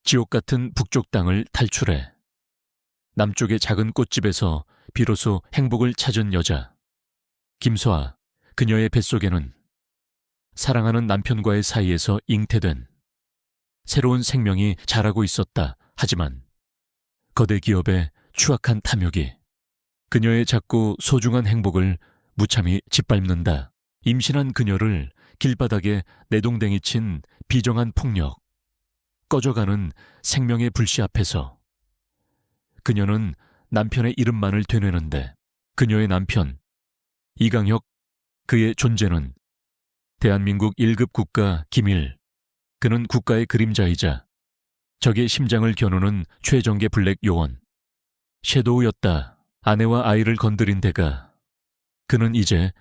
지옥 같은 북쪽 땅을 탈출해 남쪽의 작은 꽃집에서 비로소 행복을 찾은 여자. 김서아, 그녀의 뱃속에는 사랑하는 남편과의 사이에서 잉태된 새로운 생명이 자라고 있었다. 하지만 거대 기업의 추악한 탐욕이 그녀의 작고 소중한 행복을 무참히 짓밟는다. 임신한 그녀를 길바닥에 내동댕이 친 비정한 폭력, 꺼져가는 생명의 불씨 앞에서 그녀는 남편의 이름만을 되뇌는데 그녀의 남편, 이강혁, 그의 존재는 대한민국 1급 국가 기밀, 그는 국가의 그림자이자 적의 심장을 겨누는 최정계 블랙 요원, 섀도우였다. 아내와 아이를 건드린 데가 그는 이제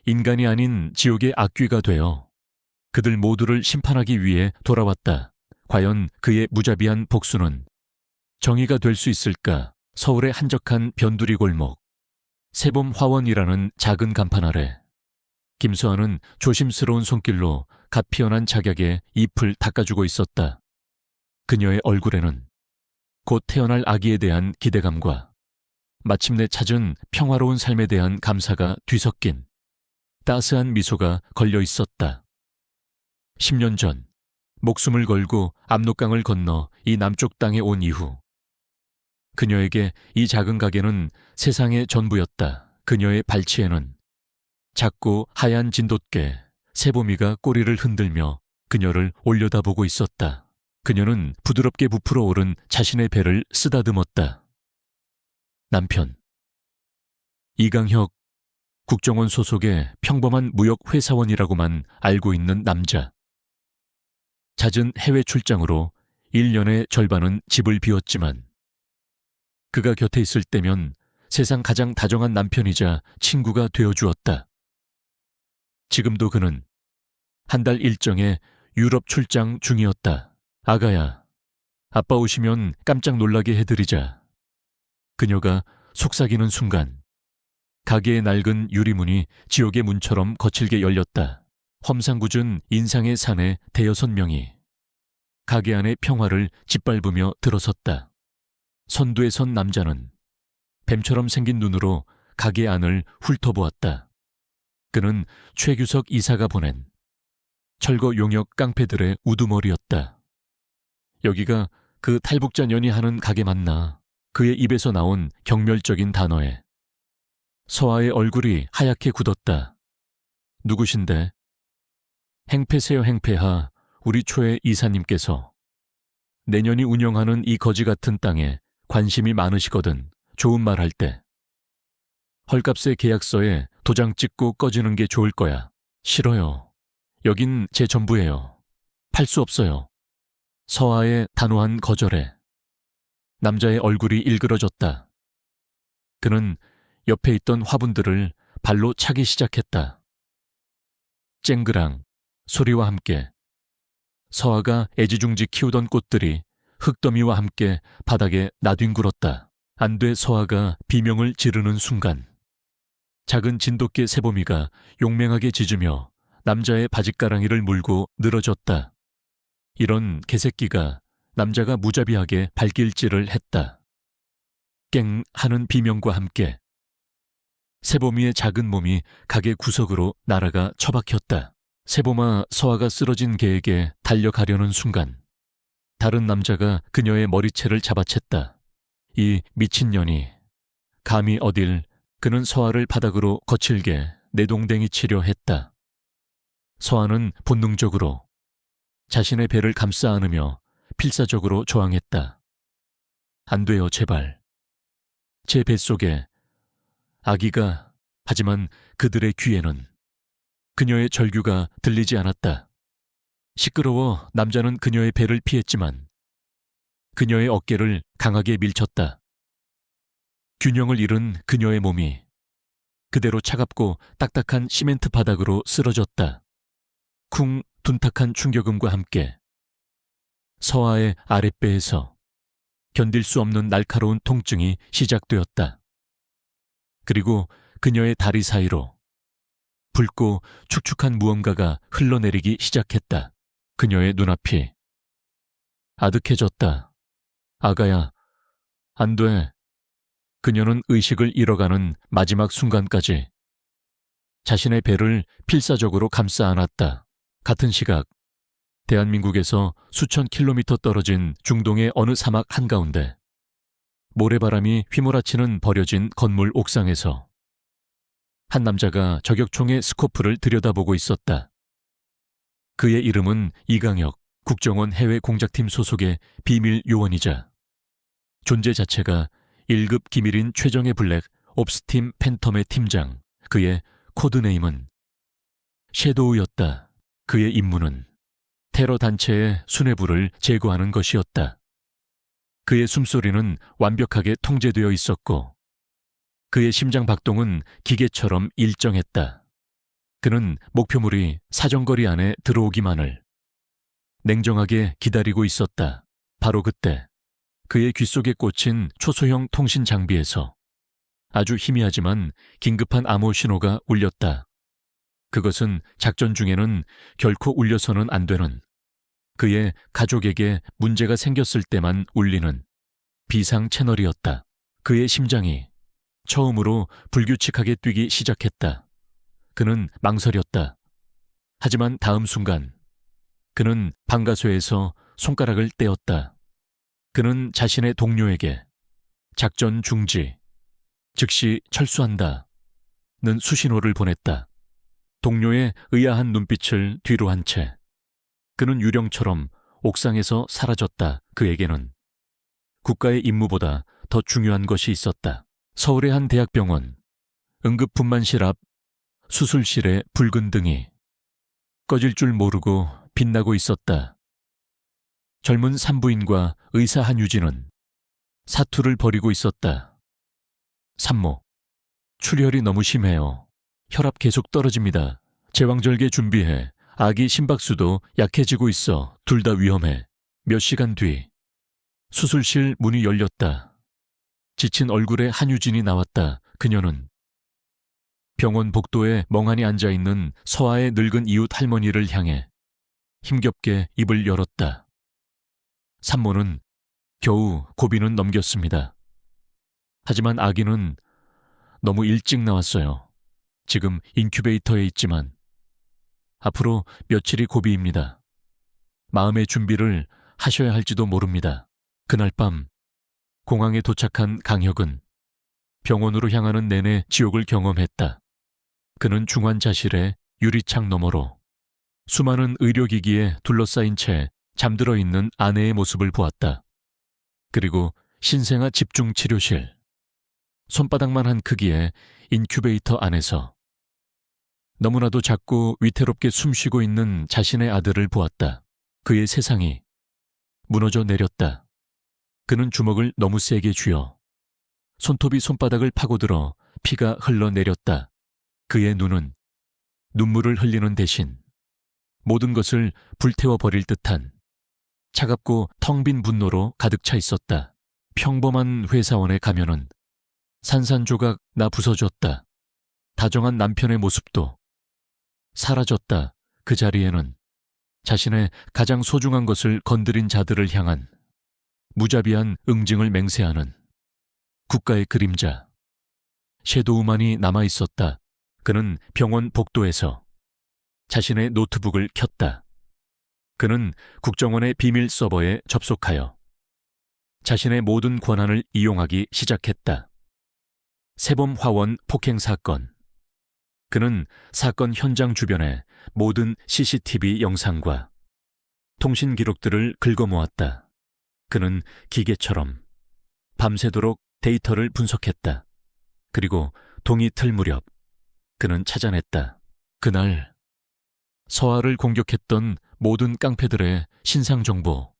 인간이 아닌 지옥의 악귀가 되어 그들 모두를 심판하기 위해 돌아왔다. 과연 그의 무자비한 복수는 정의가 될 수 있을까? 서울의 한적한 변두리 골목, 세봄 화원이라는 작은 간판 아래 김서아는 조심스러운 손길로 갓 피어난 작약에 잎을 닦아주고 있었다. 그녀의 얼굴에는 곧 태어날 아기에 대한 기대감과 마침내 찾은 평화로운 삶에 대한 감사가 뒤섞인 따스한 미소가 걸려 있었다. 10년 전 목숨을 걸고 압록강을 건너 이 남쪽 땅에 온 이후 그녀에게 이 작은 가게는 세상의 전부였다. 그녀의 발치에는 작고 하얀 진돗개 세보미가 꼬리를 흔들며 그녀를 올려다보고 있었다. 그녀는 부드럽게 부풀어 오른 자신의 배를 쓰다듬었다. 남편 이강혁, 국정원 소속의 평범한 무역회사원이라고만 알고 있는 남자. 잦은 해외 출장으로 1년의 절반은 집을 비웠지만 그가 곁에 있을 때면 세상 가장 다정한 남편이자 친구가 되어주었다. 지금도 그는 한 달 일정의 유럽 출장 중이었다. 아가야, 아빠 오시면 깜짝 놀라게 해드리자. 그녀가 속삭이는 순간 가게의 낡은 유리문이 지옥의 문처럼 거칠게 열렸다. 험상궂은 인상의 산에 대여섯 명이 가게 안의 평화를 짓밟으며 들어섰다. 선두에 선 남자는 뱀처럼 생긴 눈으로 가게 안을 훑어보았다. 그는 최규석 이사가 보낸 철거 용역 깡패들의 우두머리였다. 여기가 그 탈북자 년이 하는 가게 맞나? 그의 입에서 나온 경멸적인 단어에 서아의 얼굴이 하얗게 굳었다. 누구신데? 행패세요 행패하 우리 초의 이사님께서 내년이 운영하는 이 거지 같은 땅에 관심이 많으시거든. 좋은 말 할 때 헐값의 계약서에 도장 찍고 꺼지는 게 좋을 거야. 싫어요. 여긴 제 전부예요. 팔 수 없어요. 서아의 단호한 거절에 남자의 얼굴이 일그러졌다. 그는 옆에 있던 화분들을 발로 차기 시작했다. 쨍그랑 소리와 함께 서아가 애지중지 키우던 꽃들이 흙더미와 함께 바닥에 나뒹굴었다. 안돼 서아가 비명을 지르는 순간 작은 진돗개 세보미가 용맹하게 짖으며 남자의 바짓가랑이를 물고 늘어졌다. 이런 개새끼가 남자가 무자비하게 발길질을 했다. 깽 하는 비명과 함께 세보미의 작은 몸이 가게 구석으로 날아가 처박혔다. 세보마 서아가 쓰러진 개에게 달려가려는 순간 다른 남자가 그녀의 머리채를 잡아챘다. 이 미친년이 감히 어딜. 그는 서아를 바닥으로 거칠게 내동댕이 치려 했다. 서아는 본능적으로 자신의 배를 감싸 안으며 필사적으로 저항했다. 안 돼요, 제발. 제 뱃속에 아기가. 하지만 그들의 귀에는 그녀의 절규가 들리지 않았다. 시끄러워 남자는 그녀의 배를 피했지만 그녀의 어깨를 강하게 밀쳤다. 균형을 잃은 그녀의 몸이 그대로 차갑고 딱딱한 시멘트 바닥으로 쓰러졌다. 쿵 둔탁한 충격음과 함께 서아의 아랫배에서 견딜 수 없는 날카로운 통증이 시작되었다. 그리고 그녀의 다리 사이로 붉고 축축한 무언가가 흘러내리기 시작했다. 그녀의 눈앞이 아득해졌다. 아가야, 안 돼. 그녀는 의식을 잃어가는 마지막 순간까지 자신의 배를 필사적으로 감싸 안았다. 같은 시각, 대한민국에서 수천 킬로미터 떨어진 중동의 어느 사막 한가운데 모래바람이 휘몰아치는 버려진 건물 옥상에서 한 남자가 저격총의 스코프를 들여다보고 있었다. 그의 이름은 이강혁, 국정원 해외공작팀 소속의 비밀 요원이자 존재 자체가 1급 기밀인 최정예 블랙 옵스팀 팬텀의 팀장, 그의 코드네임은 섀도우였다. 그의 임무는 테러 단체의 수뇌부를 제거하는 것이었다. 그의 숨소리는 완벽하게 통제되어 있었고 그의 심장 박동은 기계처럼 일정했다. 그는 목표물이 사정거리 안에 들어오기만을 냉정하게 기다리고 있었다. 바로 그때 그의 귓속에 꽂힌 초소형 통신 장비에서 아주 희미하지만 긴급한 암호 신호가 울렸다. 그것은 작전 중에는 결코 울려서는 안 되는, 그의 가족에게 문제가 생겼을 때만 울리는 비상 채널이었다. 그의 심장이 처음으로 불규칙하게 뛰기 시작했다. 그는 망설였다. 하지만 다음 순간 그는 방가쇠에서 손가락을 떼었다. 그는 자신의 동료에게 작전 중지, 즉시 철수한다 는 수신호를 보냈다. 동료의 의아한 눈빛을 뒤로 한 채 그는 유령처럼 옥상에서 사라졌다. 그에게는 국가의 임무보다 더 중요한 것이 있었다. 서울의 한 대학병원 응급분만실 앞 수술실의 붉은 등이 꺼질 줄 모르고 빛나고 있었다. 젊은 산부인과 의사 한유진은 사투를 벌이고 있었다. 산모, 출혈이 너무 심해요. 혈압 계속 떨어집니다. 제왕절개 준비해. 아기 심박수도 약해지고 있어. 둘 다 위험해. 몇 시간 뒤 수술실 문이 열렸다. 지친 얼굴의 한유진이 나왔다. 그녀는 병원 복도에 멍하니 앉아있는 서아의 늙은 이웃 할머니를 향해 힘겹게 입을 열었다. 산모는 겨우 고비는 넘겼습니다. 하지만 아기는 너무 일찍 나왔어요. 지금 인큐베이터에 있지만 앞으로 며칠이 고비입니다. 마음의 준비를 하셔야 할지도 모릅니다. 그날 밤 공항에 도착한 강혁은 병원으로 향하는 내내 지옥을 경험했다. 그는 중환자실의 유리창 너머로 수많은 의료기기에 둘러싸인 채 잠들어 있는 아내의 모습을 보았다. 그리고 신생아 집중치료실, 손바닥만 한 크기의 인큐베이터 안에서 너무나도 작고 위태롭게 숨쉬고 있는 자신의 아들을 보았다. 그의 세상이 무너져 내렸다. 그는 주먹을 너무 세게 쥐어 손톱이 손바닥을 파고들어 피가 흘러내렸다. 그의 눈은 눈물을 흘리는 대신 모든 것을 불태워버릴 듯한 차갑고 텅 빈 분노로 가득 차 있었다. 평범한 회사원의 가면은 산산조각 나 부서졌다. 다정한 남편의 모습도 사라졌다. 그 자리에는 자신의 가장 소중한 것을 건드린 자들을 향한 무자비한 응징을 맹세하는 국가의 그림자, 섀도우만이 남아있었다. 그는 병원 복도에서 자신의 노트북을 켰다. 그는 국정원의 비밀 서버에 접속하여 자신의 모든 권한을 이용하기 시작했다. 세범 화원 폭행 사건. 그는 사건 현장 주변의 모든 CCTV 영상과 통신 기록들을 긁어모았다. 그는 기계처럼 밤새도록 데이터를 분석했다. 그리고 동이 틀 무렵 그는 찾아냈다. 그날 서아를 공격했던 모든 깡패들의 신상 정보,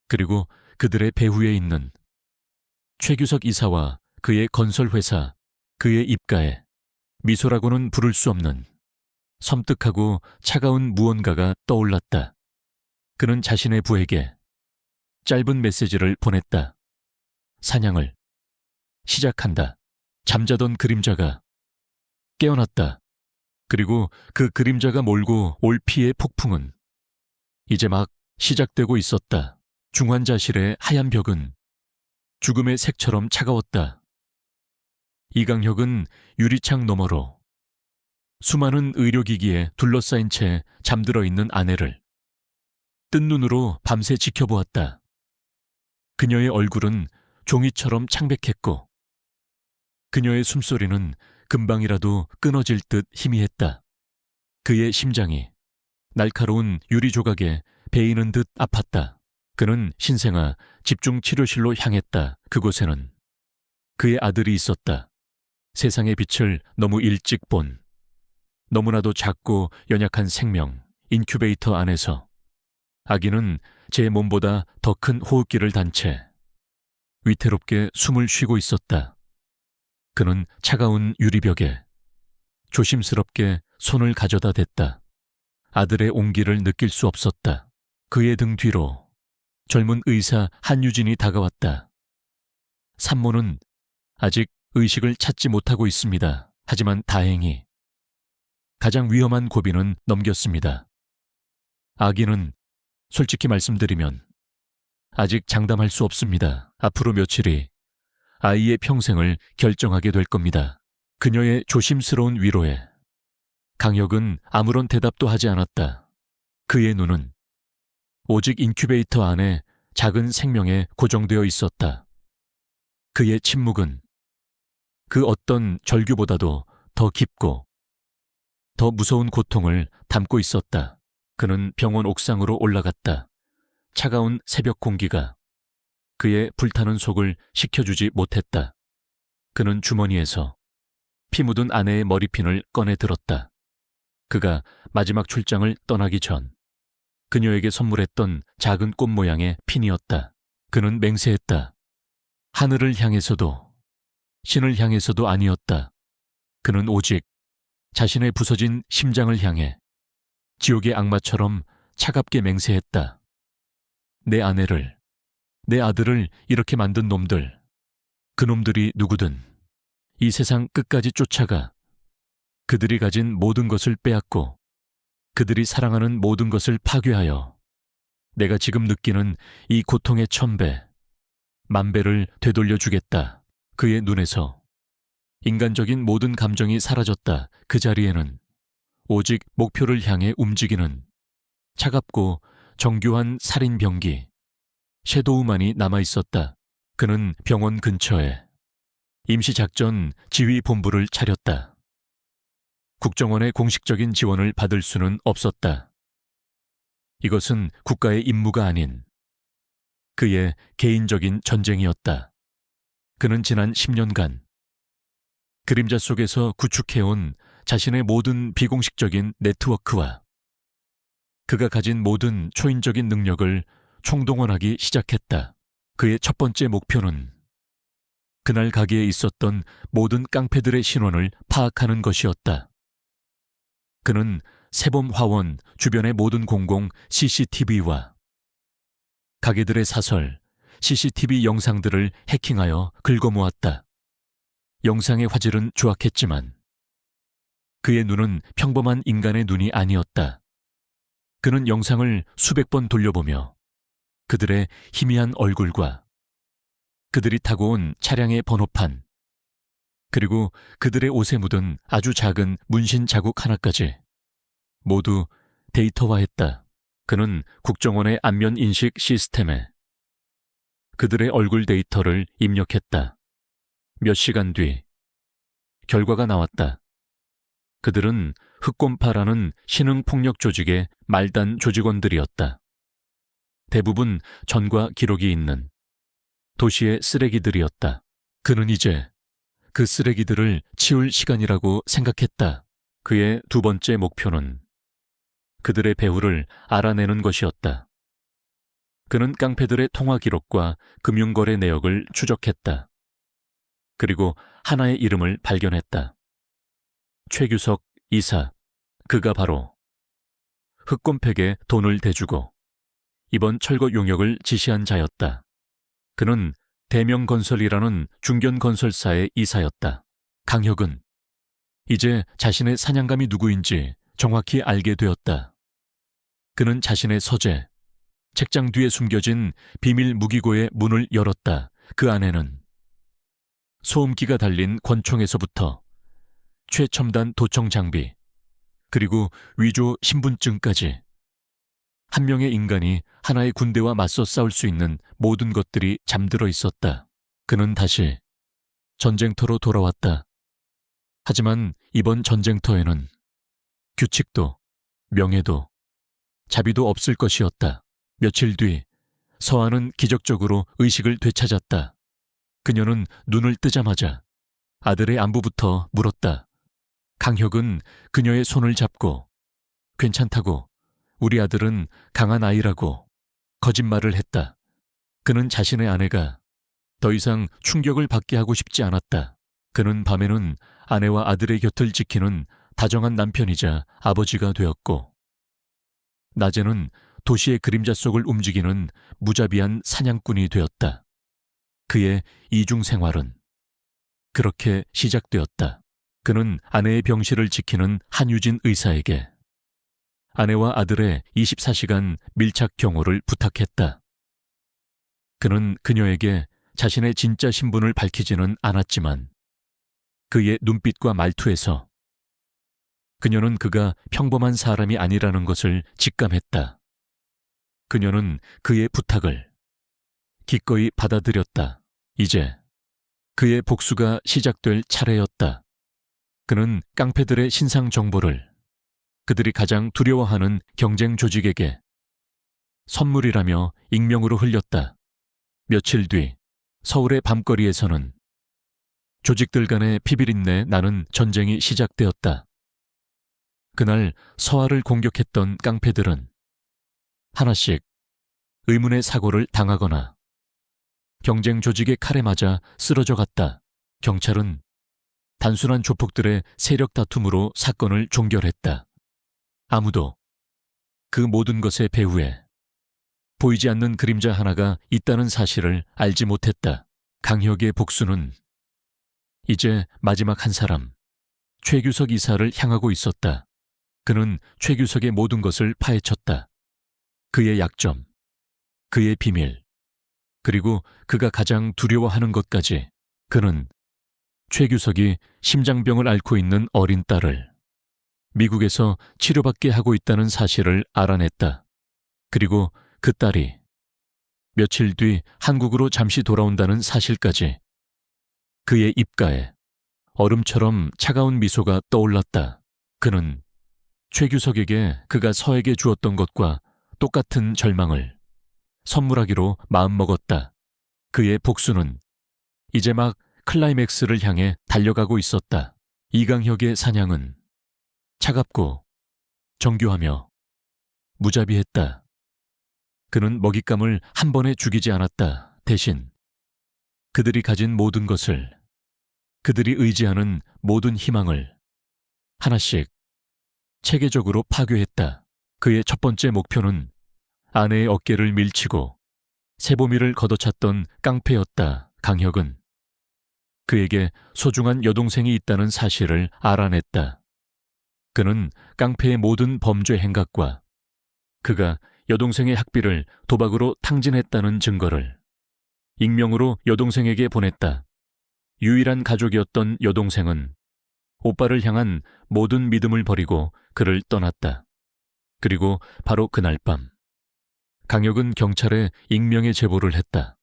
그리고 그들의 배후에 있는 최규석 이사와 그의 건설회사, 그의 입가에 미소라고는 부를 수 없는 섬뜩하고 차가운 무언가가 떠올랐다. 그는 자신의 부에게 짧은 메시지를 보냈다. 사냥을 시작한다. 잠자던 그림자가 깨어났다. 그리고 그 그림자가 몰고 올 피의 폭풍은 이제 막 시작되고 있었다. 중환자실의 하얀 벽은 죽음의 색처럼 차가웠다. 이강혁은 유리창 너머로 수많은 의료기기에 둘러싸인 채 잠들어 있는 아내를 뜬 눈으로 밤새 지켜보았다. 그녀의 얼굴은 종이처럼 창백했고 그녀의 숨소리는 금방이라도 끊어질 듯 희미했다. 그의 심장이 날카로운 유리 조각에 베이는 듯 아팠다. 그는 신생아 집중치료실로 향했다. 그곳에는 그의 아들이 있었다. 세상의 빛을 너무 일찍 본 너무나도 작고 연약한 생명, 인큐베이터 안에서 아기는 제 몸보다 더 큰 호흡기를 단 채 위태롭게 숨을 쉬고 있었다. 그는 차가운 유리벽에 조심스럽게 손을 가져다 댔다. 아들의 온기를 느낄 수 없었다. 그의 등 뒤로 젊은 의사 한유진이 다가왔다. 산모는 아직 의식을 찾지 못하고 있습니다. 하지만 다행히 가장 위험한 고비는 넘겼습니다. 아기는 솔직히 말씀드리면 아직 장담할 수 없습니다. 앞으로 며칠이 아이의 평생을 결정하게 될 겁니다. 그녀의 조심스러운 위로에 강혁은 아무런 대답도 하지 않았다. 그의 눈은 오직 인큐베이터 안에 작은 생명에 고정되어 있었다. 그의 침묵은 그 어떤 절규보다도 더 깊고 더 무서운 고통을 담고 있었다. 그는 병원 옥상으로 올라갔다. 차가운 새벽 공기가 그의 불타는 속을 식혀주지 못했다. 그는 주머니에서 피 묻은 아내의 머리핀을 꺼내 들었다. 그가 마지막 출장을 떠나기 전 그녀에게 선물했던 작은 꽃 모양의 핀이었다. 그는 맹세했다. 하늘을 향해서도 신을 향해서도 아니었다. 그는 오직 자신의 부서진 심장을 향해 지옥의 악마처럼 차갑게 맹세했다. 내 아내를, 내 아들을 이렇게 만든 놈들, 그 놈들이 누구든 이 세상 끝까지 쫓아가 그들이 가진 모든 것을 빼앗고 그들이 사랑하는 모든 것을 파괴하여 내가 지금 느끼는 이 고통의 1000배, 10,000배를 되돌려주겠다. 그의 눈에서 인간적인 모든 감정이 사라졌다. 그 자리에는 오직 목표를 향해 움직이는 차갑고 정교한 살인 병기 섀도우만이 남아있었다. 그는 병원 근처에 임시작전 지휘본부를 차렸다. 국정원의 공식적인 지원을 받을 수는 없었다. 이것은 국가의 임무가 아닌 그의 개인적인 전쟁이었다. 그는 지난 10년간 그림자 속에서 구축해온 자신의 모든 비공식적인 네트워크와 그가 가진 모든 초인적인 능력을 총동원하기 시작했다. 그의 첫 번째 목표는 그날 가게에 있었던 모든 깡패들의 신원을 파악하는 것이었다. 그는 세범 화원 주변의 모든 공공 CCTV와 가게들의 사설 CCTV 영상들을 해킹하여 긁어모았다. 영상의 화질은 조악했지만 그의 눈은 평범한 인간의 눈이 아니었다. 그는 영상을 수백 번 돌려보며 그들의 희미한 얼굴과 그들이 타고 온 차량의 번호판 그리고 그들의 옷에 묻은 아주 작은 문신 자국 하나까지 모두 데이터화했다. 그는 국정원의 안면 인식 시스템에 그들의 얼굴 데이터를 입력했다. 몇 시간 뒤 결과가 나왔다. 그들은 흑곰파라는 신흥폭력 조직의 말단 조직원들이었다. 대부분 전과 기록이 있는 도시의 쓰레기들이었다. 그는 이제 그 쓰레기들을 치울 시간이라고 생각했다. 그의 두 번째 목표는 그들의 배후를 알아내는 것이었다. 그는 깡패들의 통화 기록과 금융거래 내역을 추적했다. 그리고 하나의 이름을 발견했다. 최규석 이사, 그가 바로 흑곰팩에 돈을 대주고 이번 철거 용역을 지시한 자였다. 그는 대명건설이라는 중견건설사의 이사였다. 강혁은 이제 자신의 사냥감이 누구인지 정확히 알게 되었다. 그는 자신의 서재, 책장 뒤에 숨겨진 비밀 무기고의 문을 열었다. 그 안에는 소음기가 달린 권총에서부터 최첨단 도청 장비, 그리고 위조 신분증까지 한 명의 인간이 하나의 군대와 맞서 싸울 수 있는 모든 것들이 잠들어 있었다. 그는 다시 전쟁터로 돌아왔다. 하지만 이번 전쟁터에는 규칙도 명예도 자비도 없을 것이었다. 며칠 뒤 서한은 기적적으로 의식을 되찾았다. 그녀는 눈을 뜨자마자 아들의 안부부터 물었다. 강혁은 그녀의 손을 잡고 괜찮다고, 우리 아들은 강한 아이라고 거짓말을 했다. 그는 자신의 아내가 더 이상 충격을 받게 하고 싶지 않았다. 그는 밤에는 아내와 아들의 곁을 지키는 다정한 남편이자 아버지가 되었고, 낮에는 도시의 그림자 속을 움직이는 무자비한 사냥꾼이 되었다. 그의 이중 생활은 그렇게 시작되었다. 그는 아내의 병실을 지키는 한유진 의사에게 아내와 아들의 24시간 밀착 경호를 부탁했다. 그는 그녀에게 자신의 진짜 신분을 밝히지는 않았지만 그의 눈빛과 말투에서 그녀는 그가 평범한 사람이 아니라는 것을 직감했다. 그녀는 그의 부탁을 기꺼이 받아들였다. 이제 그의 복수가 시작될 차례였다. 그는 깡패들의 신상 정보를 그들이 가장 두려워하는 경쟁 조직에게 선물이라며 익명으로 흘렸다. 며칠 뒤 서울의 밤거리에서는 조직들 간의 피비린내 나는 전쟁이 시작되었다. 그날 서아를 공격했던 깡패들은 하나씩 의문의 사고를 당하거나 경쟁 조직의 칼에 맞아 쓰러져 갔다. 경찰은 단순한 조폭들의 세력 다툼으로 사건을 종결했다. 아무도 그 모든 것의 배후에 보이지 않는 그림자 하나가 있다는 사실을 알지 못했다. 강혁의 복수는 이제 마지막 한 사람, 최규석 이사를 향하고 있었다. 그는 최규석의 모든 것을 파헤쳤다. 그의 약점, 그의 비밀, 그리고 그가 가장 두려워하는 것까지. 그는 최규석이 심장병을 앓고 있는 어린 딸을 미국에서 치료받게 하고 있다는 사실을 알아냈다. 그리고 그 딸이 며칠 뒤 한국으로 잠시 돌아온다는 사실까지. 그의 입가에 얼음처럼 차가운 미소가 떠올랐다. 그는 최규석에게 그가 서에게 주었던 것과 똑같은 절망을 선물하기로 마음먹었다. 그의 복수는 이제 막 클라이맥스를 향해 달려가고 있었다. 이강혁의 사냥은 차갑고 정교하며 무자비했다. 그는 먹잇감을 한 번에 죽이지 않았다. 대신 그들이 가진 모든 것을, 그들이 의지하는 모든 희망을 하나씩 체계적으로 파괴했다. 그의 첫 번째 목표는 아내의 어깨를 밀치고 세보미를 걷어찼던 깡패였다. 강혁은 그에게 소중한 여동생이 있다는 사실을 알아냈다. 그는 깡패의 모든 범죄 행각과 그가 여동생의 학비를 도박으로 탕진했다는 증거를 익명으로 여동생에게 보냈다. 유일한 가족이었던 여동생은 오빠를 향한 모든 믿음을 버리고 그를 떠났다. 그리고 바로 그날 밤 강혁은 경찰에 익명의 제보를 했다.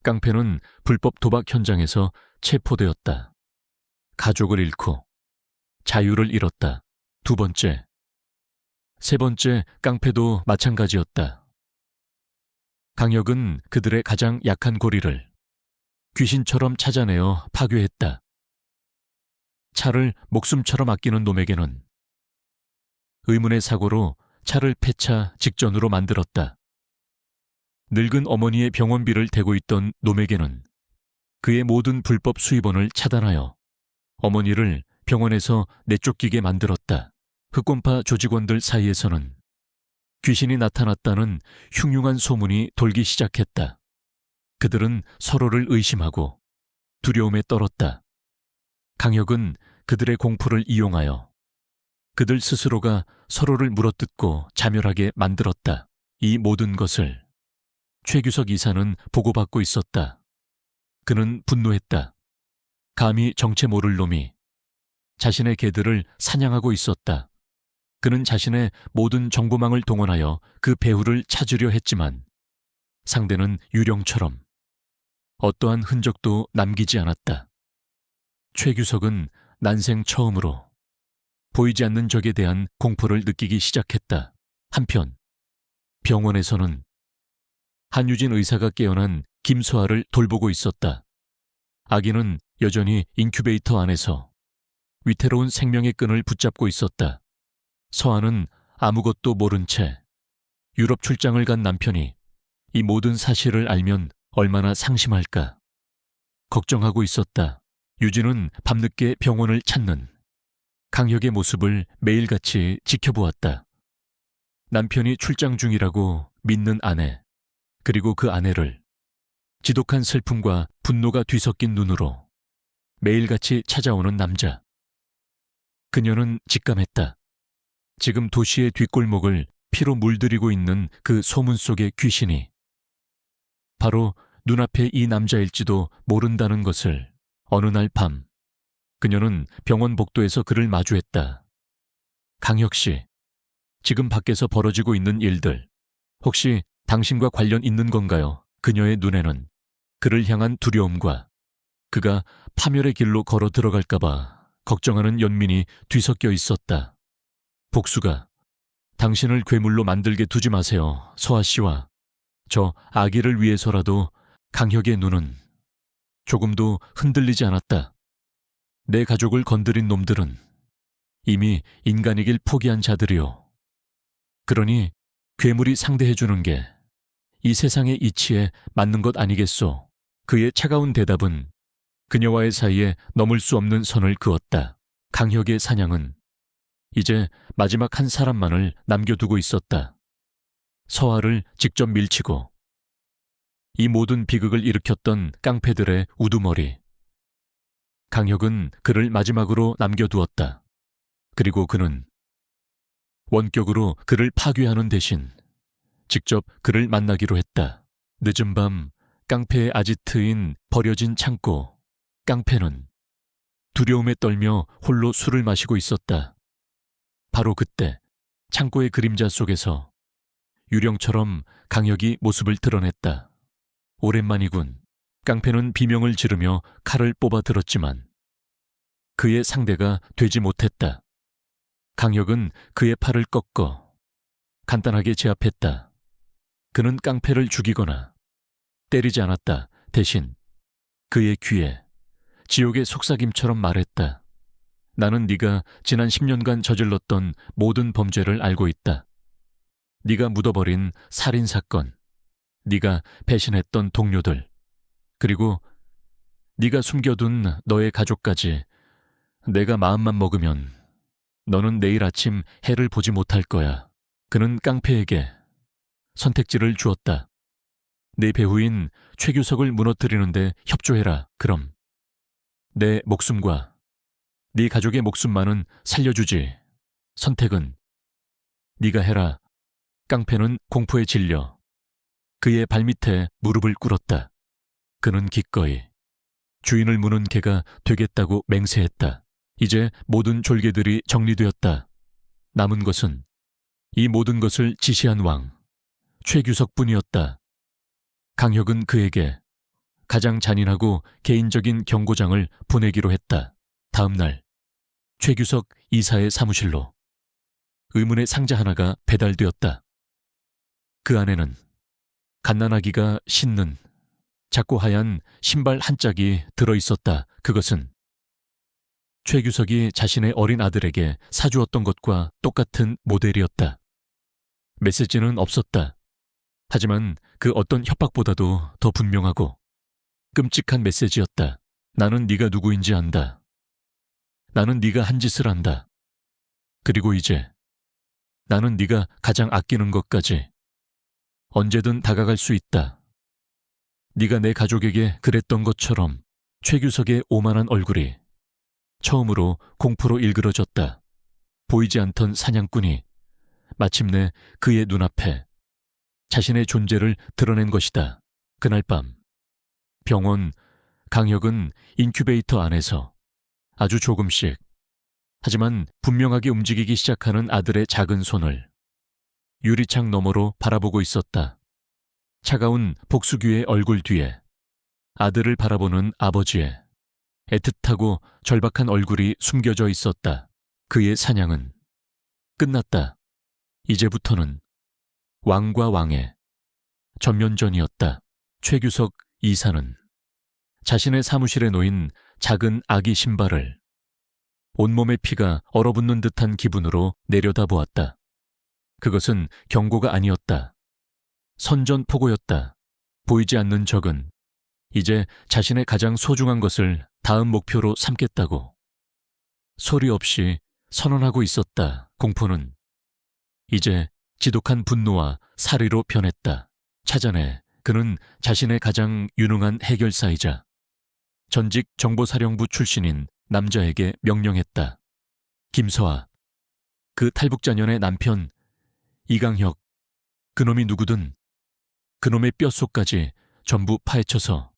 깡패는 불법 도박 현장에서 체포되었다. 가족을 잃고 자유를 잃었다. 두 번째, 세 번째 깡패도 마찬가지였다. 강혁은 그들의 가장 약한 고리를 귀신처럼 찾아내어 파괴했다. 차를 목숨처럼 아끼는 놈에게는 의문의 사고로 차를 폐차 직전으로 만들었다. 늙은 어머니의 병원비를 대고 있던 놈에게는 그의 모든 불법 수입원을 차단하여 어머니를 병원에서 내쫓기게 만들었다. 흑곰파 조직원들 사이에서는 귀신이 나타났다는 흉흉한 소문이 돌기 시작했다. 그들은 서로를 의심하고 두려움에 떨었다. 강혁은 그들의 공포를 이용하여 그들 스스로가 서로를 물어뜯고 자멸하게 만들었다. 이 모든 것을 최규석 이사는 보고받고 있었다. 그는 분노했다. 감히 정체 모를 놈이 자신의 개들을 사냥하고 있었다. 그는 자신의 모든 정보망을 동원하여 그 배후를 찾으려 했지만 상대는 유령처럼 어떠한 흔적도 남기지 않았다. 최규석은 난생 처음으로 보이지 않는 적에 대한 공포를 느끼기 시작했다. 한편 병원에서는 한유진 의사가 깨어난 김소아를 돌보고 있었다. 아기는 여전히 인큐베이터 안에서 위태로운 생명의 끈을 붙잡고 있었다. 서아는 아무것도 모른 채 유럽 출장을 간 남편이 이 모든 사실을 알면 얼마나 상심할까 걱정하고 있었다. 유진은 밤늦게 병원을 찾는 강혁의 모습을 매일같이 지켜보았다. 남편이 출장 중이라고 믿는 아내, 그리고 그 아내를 지독한 슬픔과 분노가 뒤섞인 눈으로 매일같이 찾아오는 남자. 그녀는 직감했다. 지금 도시의 뒷골목을 피로 물들이고 있는 그 소문 속의 귀신이 바로 눈앞에 이 남자일지도 모른다는 것을. 어느 날 밤 그녀는 병원 복도에서 그를 마주했다. 강혁 씨, 지금 밖에서 벌어지고 있는 일들 혹시 당신과 관련 있는 건가요? 그녀의 눈에는 그를 향한 두려움과 그가 파멸의 길로 걸어 들어갈까봐 걱정하는 연민이 뒤섞여 있었다. 복수가 당신을 괴물로 만들게 두지 마세요. 서아 씨와 저 아기를 위해서라도. 강혁의 눈은 조금도 흔들리지 않았다. 내 가족을 건드린 놈들은 이미 인간이길 포기한 자들이요. 그러니 괴물이 상대해주는 게 이 세상의 이치에 맞는 것 아니겠소? 그의 차가운 대답은 그녀와의 사이에 넘을 수 없는 선을 그었다. 강혁의 사냥은 이제 마지막 한 사람만을 남겨두고 있었다. 서아를 직접 밀치고 이 모든 비극을 일으켰던 깡패들의 우두머리. 강혁은 그를 마지막으로 남겨두었다. 그리고 그는 원격으로 그를 파괴하는 대신 직접 그를 만나기로 했다. 늦은 밤 깡패의 아지트인 버려진 창고. 깡패는 두려움에 떨며 홀로 술을 마시고 있었다. 바로 그때 창고의 그림자 속에서 유령처럼 강혁이 모습을 드러냈다. 오랜만이군. 깡패는 비명을 지르며 칼을 뽑아 들었지만 그의 상대가 되지 못했다. 강혁은 그의 팔을 꺾어 간단하게 제압했다. 그는 깡패를 죽이거나 때리지 않았다. 대신 그의 귀에 지옥의 속삭임처럼 말했다. 나는 네가 지난 10년간 저질렀던 모든 범죄를 알고 있다. 네가 묻어버린 살인사건, 네가 배신했던 동료들, 그리고 네가 숨겨둔 너의 가족까지. 내가 마음만 먹으면 너는 내일 아침 해를 보지 못할 거야. 그는 깡패에게 선택지를 주었다. 내 배후인 최규석을 무너뜨리는데 협조해라. 그럼 내 목숨과 네 가족의 목숨만은 살려주지. 선택은 네가 해라. 깡패는 공포에 질려 그의 발밑에 무릎을 꿇었다. 그는 기꺼이 주인을 무는 개가 되겠다고 맹세했다. 이제 모든 졸개들이 정리되었다. 남은 것은 이 모든 것을 지시한 왕 최규석뿐이었다. 강혁은 그에게 가장 잔인하고 개인적인 경고장을 보내기로 했다. 다음 날 최규석 이사의 사무실로 의문의 상자 하나가 배달되었다. 그 안에는 갓난아기가 신는 작고 하얀 신발 한 짝이 들어있었다. 그것은 최규석이 자신의 어린 아들에게 사주었던 것과 똑같은 모델이었다. 메시지는 없었다. 하지만 그 어떤 협박보다도 더 분명하고 끔찍한 메시지였다. 나는 네가 누구인지 안다. 나는 네가 한 짓을 안다. 그리고 이제 나는 네가 가장 아끼는 것까지 언제든 다가갈 수 있다. 네가 내 가족에게 그랬던 것처럼. 최규석의 오만한 얼굴이 처음으로 공포로 일그러졌다. 보이지 않던 사냥꾼이 마침내 그의 눈앞에 자신의 존재를 드러낸 것이다. 그날 밤 병원 강혁은 인큐베이터 안에서 아주 조금씩 하지만 분명하게 움직이기 시작하는 아들의 작은 손을 유리창 너머로 바라보고 있었다. 차가운 복수귀의 얼굴 뒤에 아들을 바라보는 아버지의 애틋하고 절박한 얼굴이 숨겨져 있었다. 그의 사냥은 끝났다. 이제부터는 왕과 왕의 전면전이었다. 최규석 이사는 자신의 사무실에 놓인 작은 아기 신발을 온몸의 피가 얼어붙는 듯한 기분으로 내려다보았다. 그것은 경고가 아니었다. 선전포고였다. 보이지 않는 적은 이제 자신의 가장 소중한 것을 다음 목표로 삼겠다고 소리 없이 선언하고 있었다. 공포는 이제 지독한 분노와 살의로 변했다. 찾아내 그는 자신의 가장 유능한 해결사이자 전직 정보사령부 출신인 남자에게 명령했다. 김서아, 그 탈북자년의 남편 이강혁, 그놈이 누구든 그놈의 뼛속까지 전부 파헤쳐서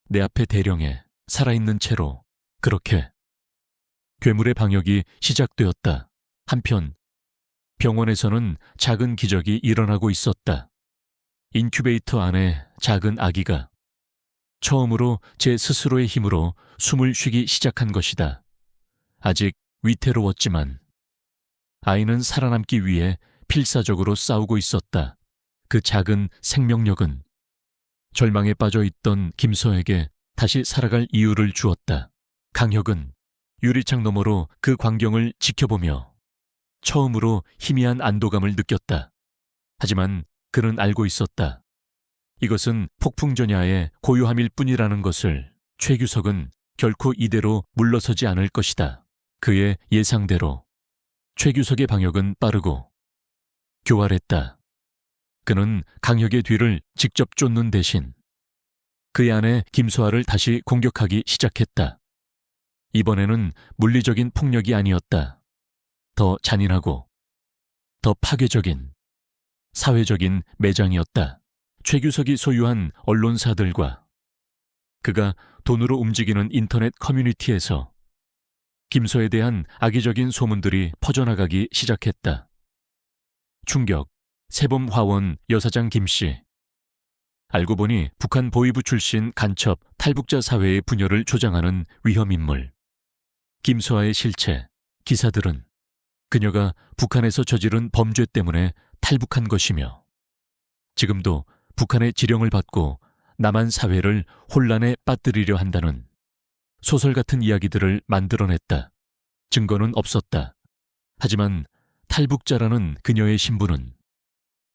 내 앞에 대령해 살아있는 채로 그렇게. 괴물의 방역이 시작되었다. 한편 병원에서는 작은 기적이 일어나고 있었다. 인큐베이터 안에 작은 아기가 처음으로 제 스스로의 힘으로 숨을 쉬기 시작한 것이다. 아직 위태로웠지만 아이는 살아남기 위해 필사적으로 싸우고 있었다. 그 작은 생명력은 절망에 빠져 있던 김서에게 다시 살아갈 이유를 주었다. 강혁은 유리창 너머로 그 광경을 지켜보며 처음으로 희미한 안도감을 느꼈다. 하지만 그는 알고 있었다. 이것은 폭풍전야의 고요함일 뿐이라는 것을. 최규석은 결코 이대로 물러서지 않을 것이다. 그의 예상대로 최규석의 방역은 빠르고 교활했다. 그는 강혁의 뒤를 직접 쫓는 대신 그의 아내 김소아를 다시 공격하기 시작했다. 이번에는 물리적인 폭력이 아니었다. 더 잔인하고 더 파괴적인 사회적인 매장이었다. 최규석이 소유한 언론사들과 그가 돈으로 움직이는 인터넷 커뮤니티에서 김서에 대한 악의적인 소문들이 퍼져나가기 시작했다. 충격, 세범화원 여사장 김씨. 알고 보니 북한 보위부 출신 간첩 탈북자 사회의 분열을 조장하는 위험인물. 김서아의 실체, 기사들은 그녀가 북한에서 저지른 범죄 때문에 탈북한 것이며 지금도 북한의 지령을 받고 남한 사회를 혼란에 빠뜨리려 한다는 소설 같은 이야기들을 만들어냈다. 증거는 없었다. 하지만 탈북자라는 그녀의 신분은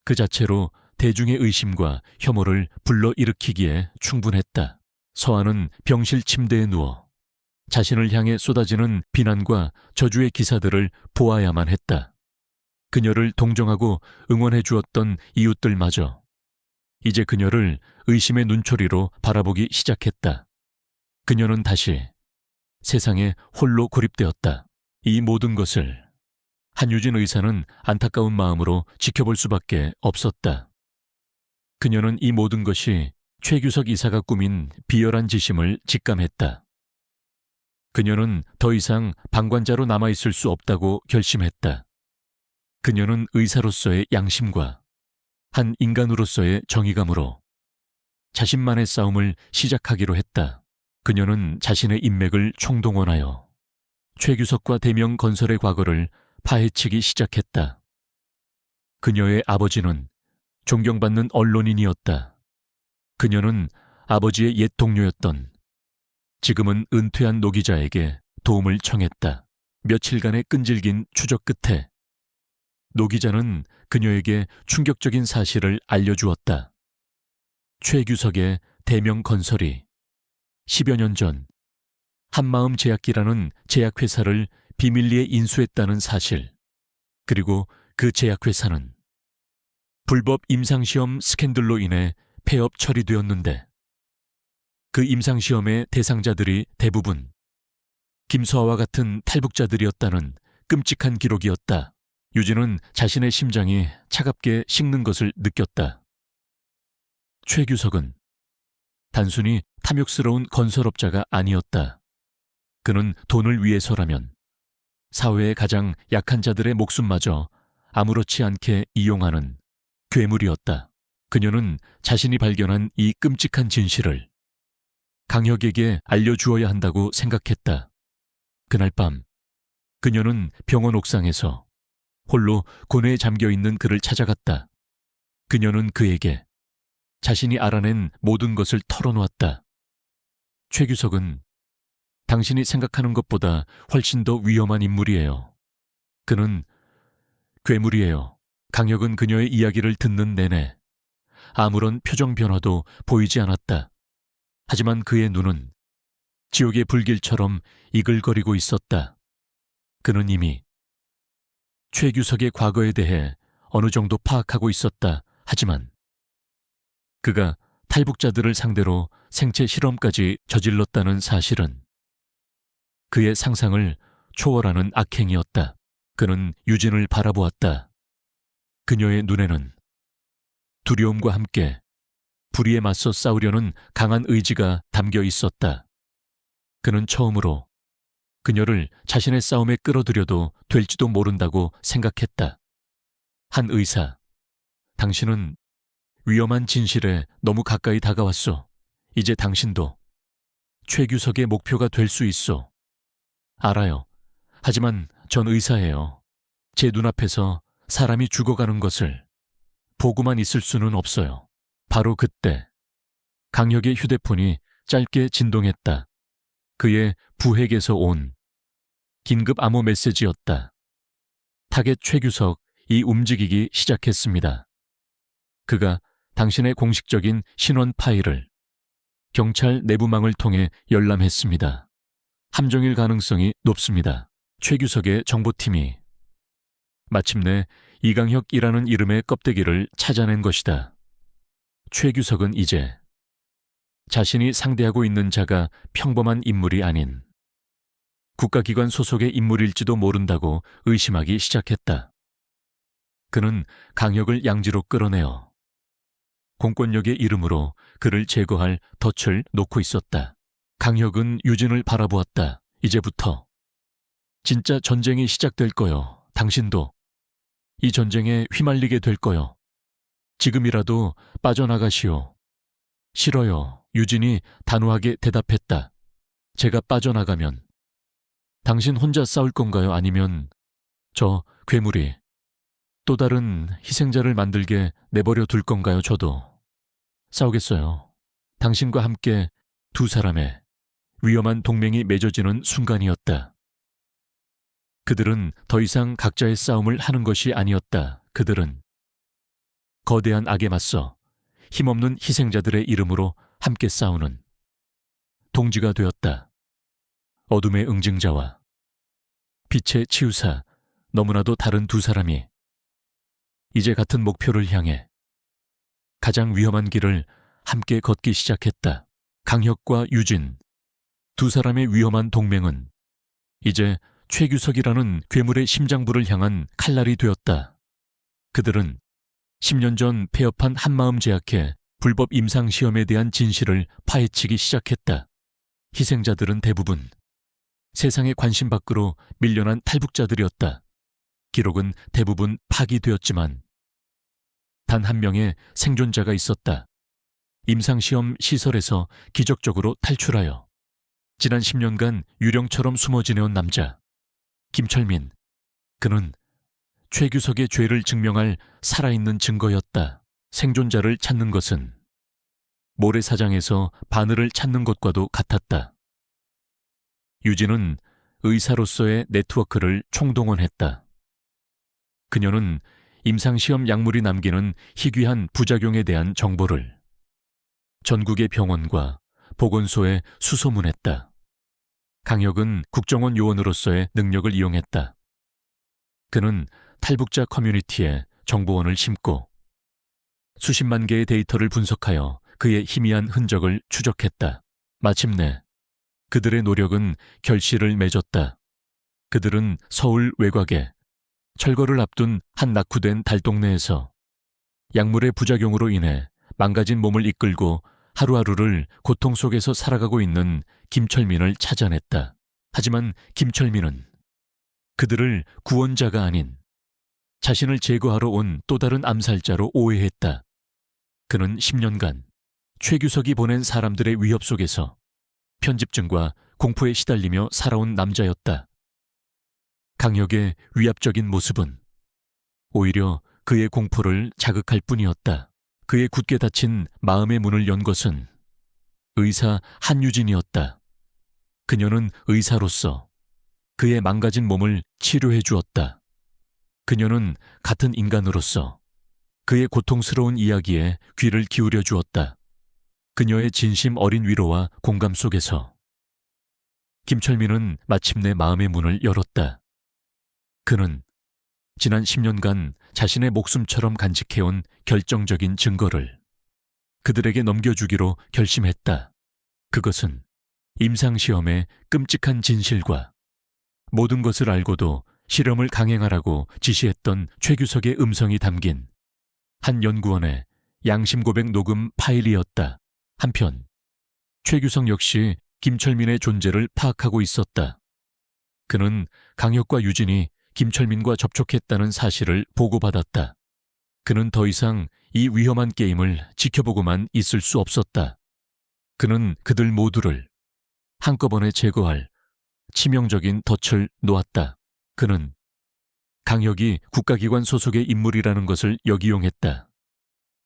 그 자체로 대중의 의심과 혐오를 불러일으키기에 충분했다. 서아는 병실 침대에 누워 자신을 향해 쏟아지는 비난과 저주의 기사들을 보아야만 했다. 그녀를 동정하고 응원해 주었던 이웃들마저 이제 그녀를 의심의 눈초리로 바라보기 시작했다. 그녀는 다시 세상에 홀로 고립되었다. 이 모든 것을 한유진 의사는 안타까운 마음으로 지켜볼 수밖에 없었다. 그녀는 이 모든 것이 최규석 이사가 꾸민 비열한 지심을 직감했다. 그녀는 더 이상 방관자로 남아있을 수 없다고 결심했다. 그녀는 의사로서의 양심과 한 인간으로서의 정의감으로 자신만의 싸움을 시작하기로 했다. 그녀는 자신의 인맥을 총동원하여 최규석과 대명 건설의 과거를 파헤치기 시작했다. 그녀의 아버지는 존경받는 언론인이었다. 그녀는 아버지의 옛 동료였던 지금은 은퇴한 노기자에게 도움을 청했다. 며칠간의 끈질긴 추적 끝에 노기자는 그녀에게 충격적인 사실을 알려주었다. 최규석의 대명 건설이 10여 년 전 한마음 제약기라는 제약회사를 비밀리에 인수했다는 사실, 그리고 그 제약회사는 불법 임상시험 스캔들로 인해 폐업 처리되었는데 그 임상시험의 대상자들이 대부분 김서아와 같은 탈북자들이었다는 끔찍한 기록이었다. 유진은 자신의 심장이 차갑게 식는 것을 느꼈다. 최규석은 단순히 탐욕스러운 건설업자가 아니었다. 그는 돈을 위해서라면 사회의 가장 약한 자들의 목숨마저 아무렇지 않게 이용하는 괴물이었다. 그녀는 자신이 발견한 이 끔찍한 진실을 강혁에게 알려주어야 한다고 생각했다. 그날 밤 그녀는 병원 옥상에서 홀로 고뇌에 잠겨있는 그를 찾아갔다. 그녀는 그에게 자신이 알아낸 모든 것을 털어놓았다. 최규석은 당신이 생각하는 것보다 훨씬 더 위험한 인물이에요. 그는 괴물이에요. 강혁은 그녀의 이야기를 듣는 내내 아무런 표정 변화도 보이지 않았다. 하지만 그의 눈은 지옥의 불길처럼 이글거리고 있었다. 그는 이미 최규석의 과거에 대해 어느 정도 파악하고 있었다. 하지만 그가 탈북자들을 상대로 생체 실험까지 저질렀다는 사실은 그의 상상을 초월하는 악행이었다. 그는 유진을 바라보았다. 그녀의 눈에는 두려움과 함께 불의에 맞서 싸우려는 강한 의지가 담겨 있었다. 그는 처음으로 그녀를 자신의 싸움에 끌어들여도 될지도 모른다고 생각했다. 한 의사, 당신은 위험한 진실에 너무 가까이 다가왔소. 이제 당신도 최규석의 목표가 될 수 있소. 알아요. 하지만 전 의사예요. 제 눈앞에서 사람이 죽어가는 것을 보고만 있을 수는 없어요. 바로 그때 강혁의 휴대폰이 짧게 진동했다. 그의 부핵에서 온 긴급 암호 메시지였다. 타겟 최규석이 움직이기 시작했습니다. 그가 당신의 공식적인 신원 파일을 경찰 내부망을 통해 열람했습니다. 함정일 가능성이 높습니다. 최규석의 정보팀이 마침내 이강혁이라는 이름의 껍데기를 찾아낸 것이다. 최규석은 이제 자신이 상대하고 있는 자가 평범한 인물이 아닌 국가기관 소속의 인물일지도 모른다고 의심하기 시작했다. 그는 강혁을 양지로 끌어내어 공권력의 이름으로 그를 제거할 덫을 놓고 있었다. 강혁은 유진을 바라보았다. 이제부터 진짜 전쟁이 시작될 거요. 당신도 이 전쟁에 휘말리게 될 거요. 지금이라도 빠져나가시오. 싫어요. 유진이 단호하게 대답했다. 제가 빠져나가면 당신 혼자 싸울 건가요? 아니면 저 괴물이 또 다른 희생자를 만들게 내버려 둘 건가요? 저도 싸우겠어요. 당신과 함께 두 사람의 위험한 동맹이 맺어지는 순간이었다. 그들은 더 이상 각자의 싸움을 하는 것이 아니었다. 그들은 거대한 악에 맞서 힘없는 희생자들의 이름으로 함께 싸우는 동지가 되었다. 어둠의 응징자와 빛의 치유사, 너무나도 다른 두 사람이 이제 같은 목표를 향해 가장 위험한 길을 함께 걷기 시작했다. 강혁과 유진, 두 사람의 위험한 동맹은 이제 최규석이라는 괴물의 심장부를 향한 칼날이 되었다. 그들은 10년 전 폐업한 한마음 제약회 불법 임상시험에 대한 진실을 파헤치기 시작했다. 희생자들은 대부분 세상의 관심 밖으로 밀려난 탈북자들이었다. 기록은 대부분 파기되었지만 단 한 명의 생존자가 있었다. 임상시험 시설에서 기적적으로 탈출하여 지난 10년간 유령처럼 숨어 지내온 남자 김철민. 그는 최규석의 죄를 증명할 살아있는 증거였다. 생존자를 찾는 것은 모래사장에서 바늘을 찾는 것과도 같았다. 유진은 의사로서의 네트워크를 총동원했다. 그녀는 임상시험 약물이 남기는 희귀한 부작용에 대한 정보를 전국의 병원과 보건소에 수소문했다. 강혁은 국정원 요원으로서의 능력을 이용했다. 그는 탈북자 커뮤니티에 정보원을 심고 수십만 개의 데이터를 분석하여 그의 희미한 흔적을 추적했다. 마침내 그들의 노력은 결실을 맺었다. 그들은 서울 외곽에 철거를 앞둔 한 낙후된 달동네에서 약물의 부작용으로 인해 망가진 몸을 이끌고 하루하루를 고통 속에서 살아가고 있는 김철민을 찾아냈다. 하지만 김철민은 그들을 구원자가 아닌 자신을 제거하러 온 또 다른 암살자로 오해했다. 그는 10년간 최규석이 보낸 사람들의 위협 속에서 편집증과 공포에 시달리며 살아온 남자였다. 강혁의 위압적인 모습은 오히려 그의 공포를 자극할 뿐이었다. 그의 굳게 닫힌 마음의 문을 연 것은 의사 한유진이었다. 그녀는 의사로서 그의 망가진 몸을 치료해 주었다. 그녀는 같은 인간으로서 그의 고통스러운 이야기에 귀를 기울여 주었다. 그녀의 진심 어린 위로와 공감 속에서 김철민은 마침내 마음의 문을 열었다. 그는 지난 10년간 자신의 목숨처럼 간직해온 결정적인 증거를 그들에게 넘겨주기로 결심했다. 그것은 임상시험의 끔찍한 진실과 모든 것을 알고도 실험을 강행하라고 지시했던 최규석의 음성이 담긴 한 연구원의 양심 고백 녹음 파일이었다. 한편 최규석 역시 김철민의 존재를 파악하고 있었다. 그는 강혁과 유진이 김철민과 접촉했다는 사실을 보고받았다. 그는 더 이상 이 위험한 게임을 지켜보고만 있을 수 없었다. 그는 그들 모두를 한꺼번에 제거할 치명적인 덫을 놓았다. 그는 강혁이 국가기관 소속의 인물이라는 것을 역이용했다.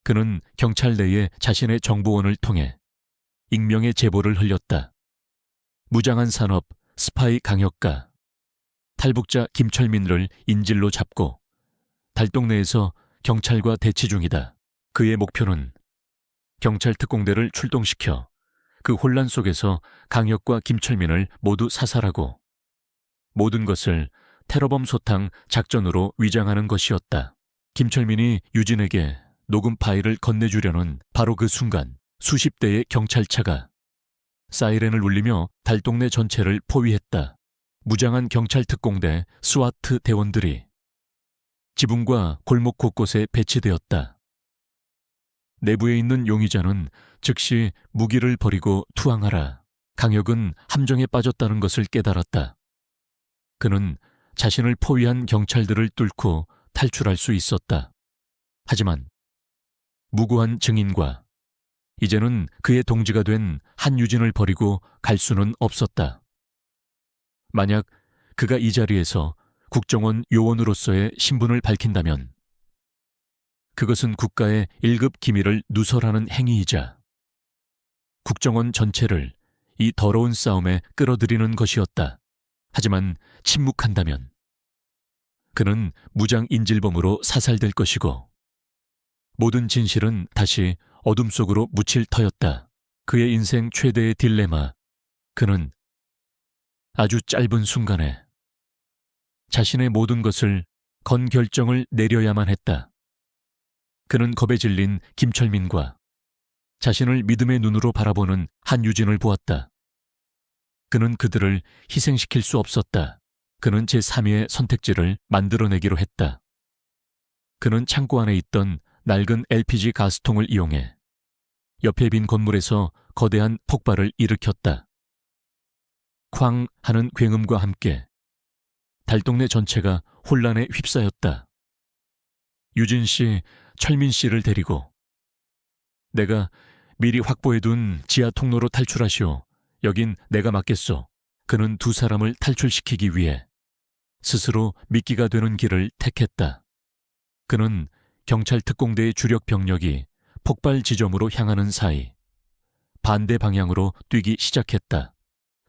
그는 경찰 내에 자신의 정보원을 통해 익명의 제보를 흘렸다. 무장한 산업 스파이 강혁과 탈북자 김철민을 인질로 잡고 달동 내에서 경찰과 대치 중이다. 그의 목표는 경찰 특공대를 출동시켜 그 혼란 속에서 강혁과 김철민을 모두 사살하고 모든 것을 테러범 소탕 작전으로 위장하는 것이었다. 김철민이 유진에게 녹음 파일을 건네주려는 바로 그 순간 수십 대의 경찰차가 사이렌을 울리며 달동네 전체를 포위했다. 무장한 경찰 특공대 스와트 대원들이 지붕과 골목 곳곳에 배치되었다. 내부에 있는 용의자는 즉시 무기를 버리고 투항하라. 강혁은 함정에 빠졌다는 것을 깨달았다. 그는 자신을 포위한 경찰들을 뚫고 탈출할 수 있었다. 하지만 무고한 증인과 이제는 그의 동지가 된 한유진을 버리고 갈 수는 없었다. 만약 그가 이 자리에서 국정원 요원으로서의 신분을 밝힌다면 그것은 국가의 1급 기밀을 누설하는 행위이자 국정원 전체를 이 더러운 싸움에 끌어들이는 것이었다. 하지만 침묵한다면 그는 무장 인질범으로 사살될 것이고 모든 진실은 다시 어둠 속으로 묻힐 터였다. 그의 인생 최대의 딜레마. 그는 아주 짧은 순간에 자신의 모든 것을 건 결정을 내려야만 했다. 그는 겁에 질린 김철민과 자신을 믿음의 눈으로 바라보는 한유진을 보았다. 그는 그들을 희생시킬 수 없었다. 그는 제3위의 선택지를 만들어내기로 했다. 그는 창고 안에 있던 낡은 LPG 가스통을 이용해 옆에 빈 건물에서 거대한 폭발을 일으켰다. 쾅 하는 굉음과 함께 달동네 전체가 혼란에 휩싸였다. 유진 씨, 철민 씨를 데리고 내가 미리 확보해둔 지하 통로로 탈출하시오. 여긴 내가 맡겠소. 그는 두 사람을 탈출시키기 위해 스스로 미끼가 되는 길을 택했다. 그는 경찰 특공대의 주력 병력이 폭발 지점으로 향하는 사이 반대 방향으로 뛰기 시작했다.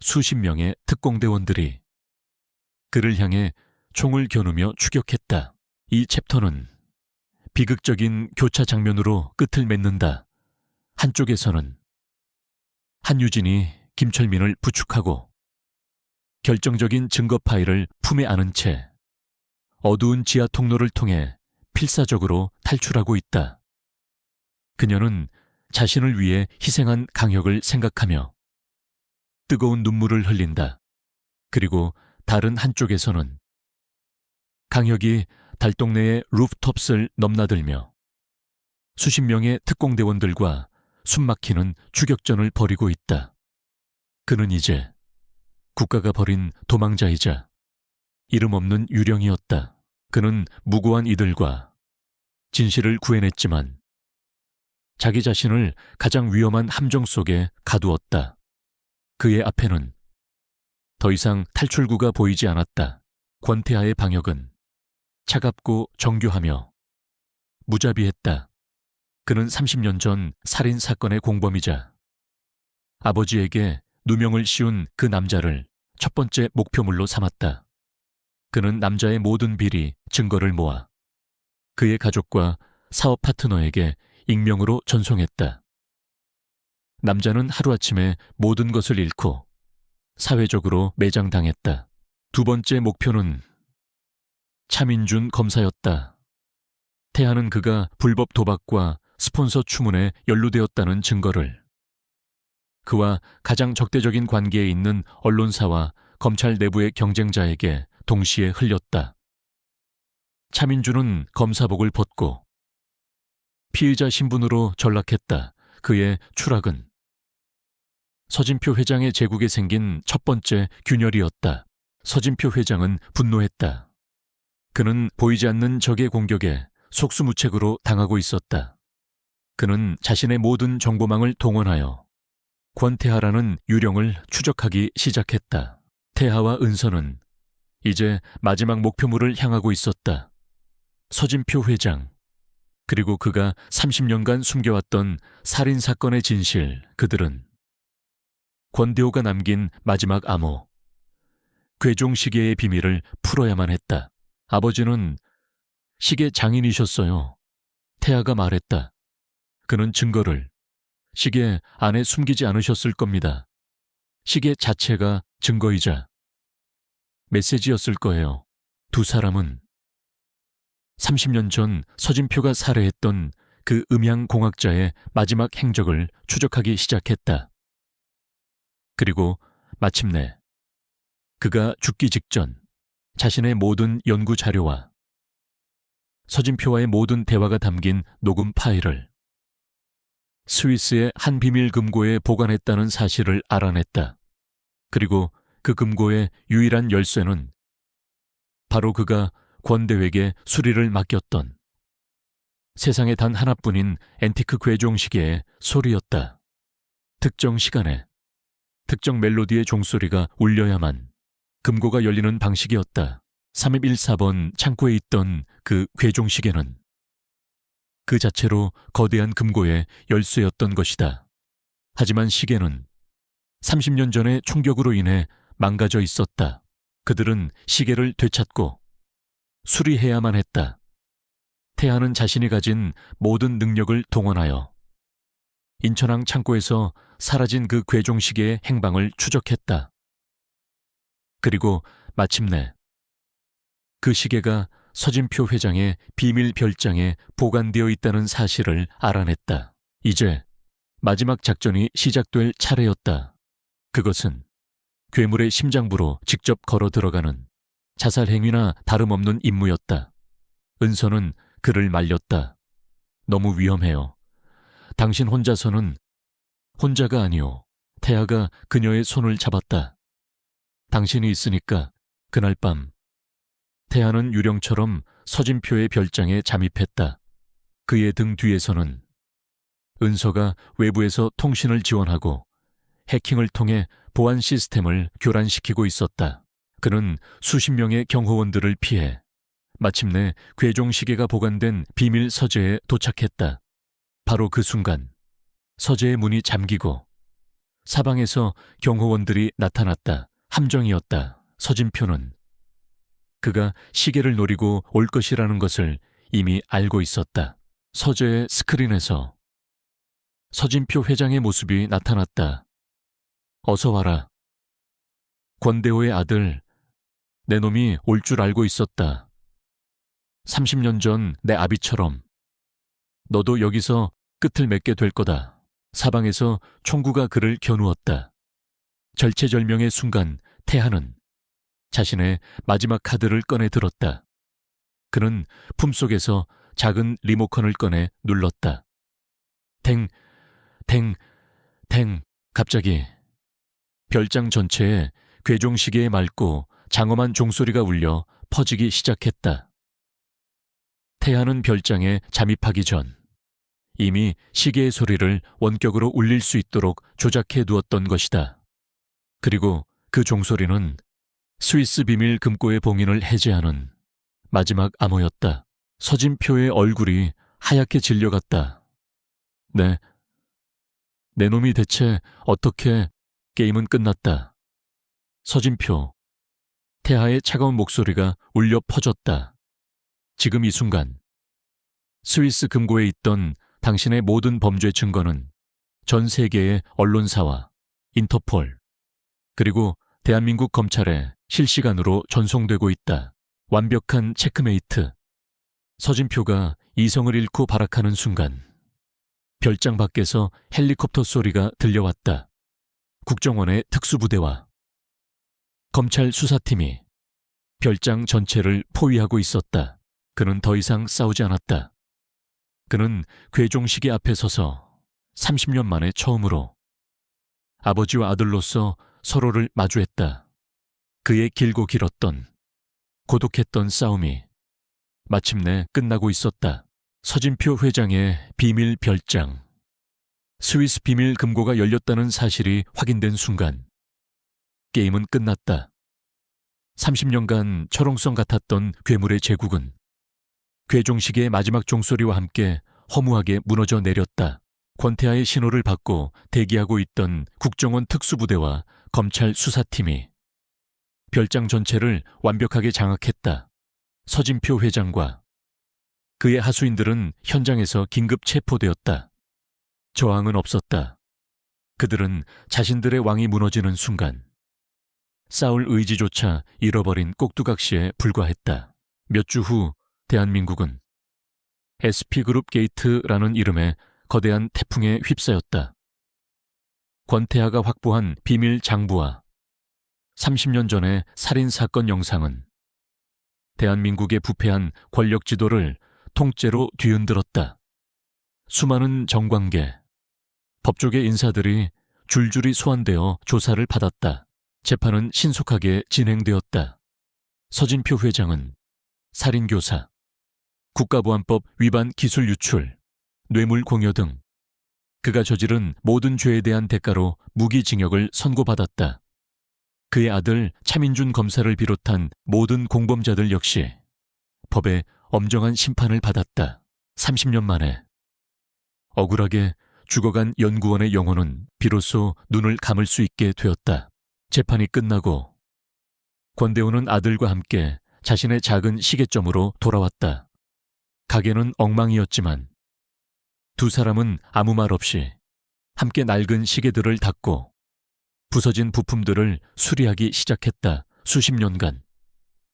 수십 명의 특공대원들이 그를 향해 총을 겨누며 추격했다. 이 챕터는 비극적인 교차 장면으로 끝을 맺는다. 한쪽에서는 한유진이 김철민을 부축하고 결정적인 증거 파일을 품에 안은 채 어두운 지하 통로를 통해 필사적으로 탈출하고 있다. 그녀는 자신을 위해 희생한 강혁을 생각하며 뜨거운 눈물을 흘린다. 그리고 다른 한쪽에서는 강혁이 달동네의 루프톱을 넘나들며 수십 명의 특공대원들과 숨막히는 추격전을 벌이고 있다. 그는 이제 국가가 버린 도망자이자 이름 없는 유령이었다. 그는 무고한 이들과 진실을 구해냈지만 자기 자신을 가장 위험한 함정 속에 가두었다. 그의 앞에는 더 이상 탈출구가 보이지 않았다. 권태하의 방역은 차갑고 정교하며 무자비했다. 그는 30년 전 살인 사건의 공범이자 아버지에게 누명을 씌운 그 남자를 첫 번째 목표물로 삼았다. 그는 남자의 모든 비리, 증거를 모아 그의 가족과 사업 파트너에게 익명으로 전송했다. 남자는 하루아침에 모든 것을 잃고 사회적으로 매장당했다. 두 번째 목표는 차민준 검사였다. 태하는 그가 불법 도박과 스폰서 추문에 연루되었다는 증거를 그와 가장 적대적인 관계에 있는 언론사와 검찰 내부의 경쟁자에게 동시에 흘렸다. 차민준은 검사복을 벗고 피의자 신분으로 전락했다. 그의 추락은 서진표 회장의 제국에 생긴 첫 번째 균열이었다. 서진표 회장은 분노했다. 그는 보이지 않는 적의 공격에 속수무책으로 당하고 있었다. 그는 자신의 모든 정보망을 동원하여 권태하라는 유령을 추적하기 시작했다. 태하와 은서는 이제 마지막 목표물을 향하고 있었다. 서진표 회장, 그리고 그가 30년간 숨겨왔던 살인사건의 진실, 그들은 권대호가 남긴 마지막 암호, 괴종시계의 비밀을 풀어야만 했다. 아버지는 시계 장인이셨어요. 태하가 말했다. 그는 증거를 시계 안에 숨기지 않으셨을 겁니다. 시계 자체가 증거이자 메시지였을 거예요. 두 사람은 30년 전 서진표가 살해했던 그 음향공학자의 마지막 행적을 추적하기 시작했다. 그리고 마침내 그가 죽기 직전 자신의 모든 연구 자료와 서진표와의 모든 대화가 담긴 녹음 파일을 스위스의 한 비밀 금고에 보관했다는 사실을 알아냈다. 그리고 그 금고의 유일한 열쇠는 바로 그가 권대회에게 수리를 맡겼던 세상에 단 하나뿐인 앤티크 괴종시계의 소리였다. 특정 시간에 특정 멜로디의 종소리가 울려야만 금고가 열리는 방식이었다. 3114번 창고에 있던 그 괴종시계는 그 자체로 거대한 금고의 열쇠였던 것이다. 하지만 시계는 30년 전의 충격으로 인해 망가져 있었다. 그들은 시계를 되찾고 수리해야만 했다. 태하는 자신이 가진 모든 능력을 동원하여 인천항 창고에서 사라진 그 괴종시계의 행방을 추적했다. 그리고 마침내 그 시계가 서진표 회장의 비밀 별장에 보관되어 있다는 사실을 알아냈다. 이제 마지막 작전이 시작될 차례였다. 그것은 괴물의 심장부로 직접 걸어 들어가는 자살 행위나 다름없는 임무였다. 은서는 그를 말렸다. 너무 위험해요. 당신 혼자서는 혼자가 아니오. 태하가 그녀의 손을 잡았다. 당신이 있으니까 그날 밤 태하는 유령처럼 서진표의 별장에 잠입했다. 그의 등 뒤에서는 은서가 외부에서 통신을 지원하고 해킹을 통해 보안 시스템을 교란시키고 있었다. 그는 수십 명의 경호원들을 피해 마침내 괴종시계가 보관된 비밀 서재에 도착했다. 바로 그 순간 서재의 문이 잠기고 사방에서 경호원들이 나타났다. 함정이었다. 서진표는 그가 시계를 노리고 올 것이라는 것을 이미 알고 있었다. 서재의 스크린에서 서진표 회장의 모습이 나타났다. 어서 와라. 권대호의 아들, 내 놈이 올 줄 알고 있었다. 30년 전 내 아비처럼 너도 여기서 끝을 맺게 될 거다. 사방에서 총구가 그를 겨누었다. 절체절명의 순간 태하는 자신의 마지막 카드를 꺼내 들었다. 그는 품속에서 작은 리모컨을 꺼내 눌렀다. 댕, 댕, 댕. 갑자기 별장 전체에 괴종시계의 맑고 장엄한 종소리가 울려 퍼지기 시작했다. 태하는 별장에 잠입하기 전 이미 시계의 소리를 원격으로 울릴 수 있도록 조작해 두었던 것이다. 그리고 그 종소리는 스위스 비밀 금고의 봉인을 해제하는 마지막 암호였다. 서진표의 얼굴이 하얗게 질려갔다. 내 놈이 대체 어떻게... 게임은 끝났다. 서진표. 태하의 차가운 목소리가 울려 퍼졌다. 지금 이 순간 스위스 금고에 있던 당신의 모든 범죄 증거는 전 세계의 언론사와 인터폴 그리고 대한민국 검찰에 실시간으로 전송되고 있다. 완벽한 체크메이트. 서진표가 이성을 잃고 발악하는 순간 별장 밖에서 헬리콥터 소리가 들려왔다. 국정원의 특수부대와 검찰 수사팀이 별장 전체를 포위하고 있었다. 그는 더 이상 싸우지 않았다. 그는 괴종시계 앞에 서서 30년 만에 처음으로 아버지와 아들로서 서로를 마주했다. 그의 길고 길었던 고독했던 싸움이 마침내 끝나고 있었다. 서진표 회장의 비밀 별장. 스위스 비밀 금고가 열렸다는 사실이 확인된 순간 게임은 끝났다. 30년간 철옹성 같았던 괴물의 제국은 괴종시계의 마지막 종소리와 함께 허무하게 무너져 내렸다. 권태하의 신호를 받고 대기하고 있던 국정원 특수부대와 검찰 수사팀이 별장 전체를 완벽하게 장악했다. 서진표 회장과 그의 하수인들은 현장에서 긴급 체포되었다. 저항은 없었다. 그들은 자신들의 왕이 무너지는 순간 싸울 의지조차 잃어버린 꼭두각시에 불과했다. 몇 주 후 대한민국은 SP그룹 게이트라는 이름의 거대한 태풍에 휩싸였다. 권태하가 확보한 비밀 장부와 30년 전의 살인사건 영상은 대한민국의 부패한 권력 지도를 통째로 뒤흔들었다. 수많은 정관계, 법조계 인사들이 줄줄이 소환되어 조사를 받았다. 재판은 신속하게 진행되었다. 서진표 회장은 살인교사, 국가보안법 위반 기술 유출, 뇌물 공여 등 그가 저지른 모든 죄에 대한 대가로 무기징역을 선고받았다. 그의 아들 차민준 검사를 비롯한 모든 공범자들 역시 법의 엄정한 심판을 받았다. 30년 만에 억울하게 죽어간 연구원의 영혼은 비로소 눈을 감을 수 있게 되었다. 재판이 끝나고 권대우는 아들과 함께 자신의 작은 시계점으로 돌아왔다. 가게는 엉망이었지만 두 사람은 아무 말 없이 함께 낡은 시계들을 닦고 부서진 부품들을 수리하기 시작했다. 수십 년간